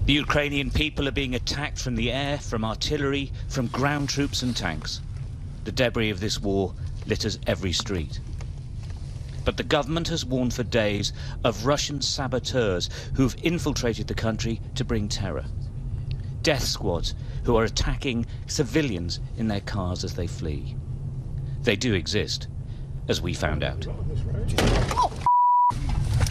The Ukrainian people are being attacked from the air, from artillery, from ground troops and tanks. The debris of this war litters every street. But the government has warned for days of Russian saboteurs who've infiltrated the country to bring terror. Death squads who are attacking civilians in their cars as they flee. They do exist, as we found out. Oh,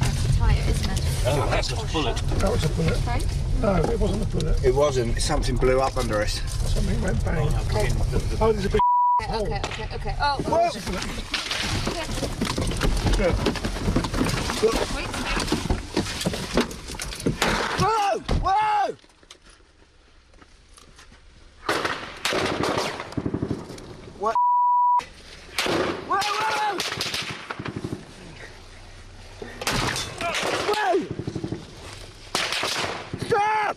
that's a tyre, isn't it? Oh, that's a bullet. That was a bullet. Okay. No, it wasn't a bullet. It wasn't. Something blew up under us. Something went bang. Oh, there's a big hole. Okay. Oh, Whoa! okay. Yeah. Wait. Whoa! Whoa! What? Whoa! Whoa! Whoa! Stop!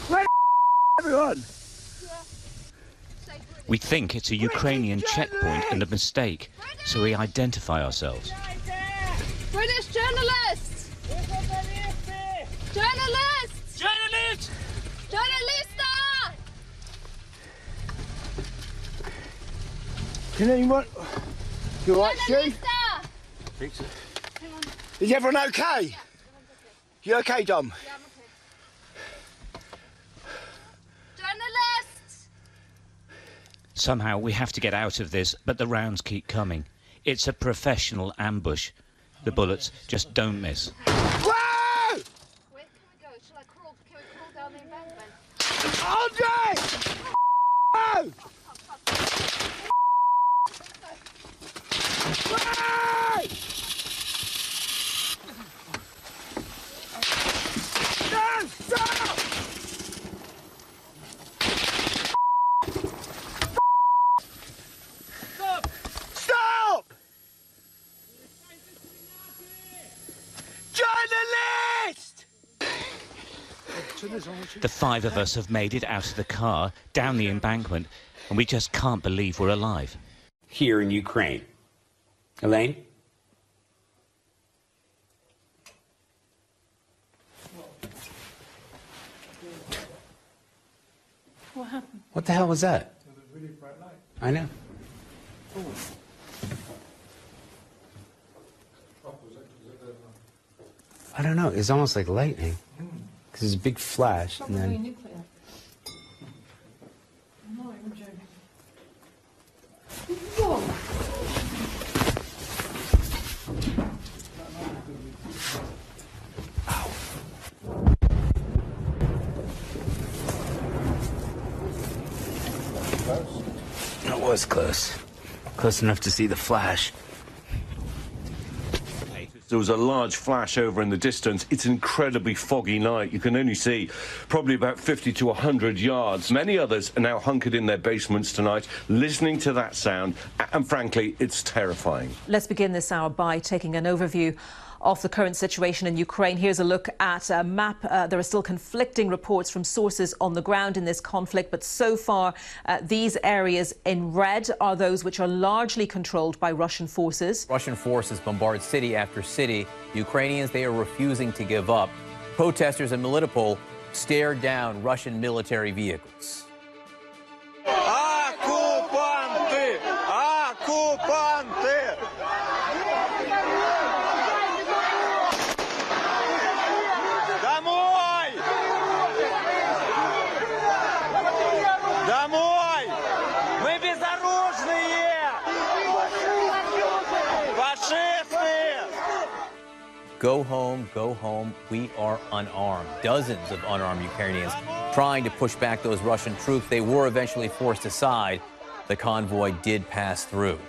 Where everyone? We think it's a Ukrainian checkpoint and a mistake, so we identify ourselves. British journalists! Journalists! Journalists! Journalista! Can anyone? You alright, Stu? Journalista! Is everyone okay? You okay, Dom? Yeah, I'm okay. Journalists! Somehow we have to get out of this, but the rounds keep coming. It's a professional ambush. The bullets just don't miss. Whoa! Where can we go? Shall I crawl? Can we crawl down the embankment? Andre! Whoa! Whoa! No! Stop! Stop! Journalist! The five of us have made it out of the car, down the embankment, and we just can't believe we're alive. Here in Ukraine. Elaine? What happened? What the hell was that? I know. I don't know. It's almost like lightning. Because there's a big flash and then... Nuclear. No, I'm joking. Whoa! It was close. Close enough to see the flash. There was a large flash over in the distance. It's an incredibly foggy night. You can only see probably about 50 to 100 yards. Many others are now hunkered in their basements tonight, listening to that sound, and frankly, it's terrifying. Let's begin this hour by taking an overview of the current situation in Ukraine. Here's a look at a map. There are still conflicting reports from sources on the ground in this conflict, but so far these areas in red are those which are largely controlled by Russian forces. Russian forces bombard city after city. Ukrainians, they are refusing to give up. Protesters in Melitopol stare down Russian military vehicles. Оккупанты! Оккупанты! Домой! Домой! Мы безоружные! Фашисты! Go home, we are unarmed. Dozens of unarmed Ukrainians trying to push back those Russian troops. They were eventually forced aside. The convoy did pass through.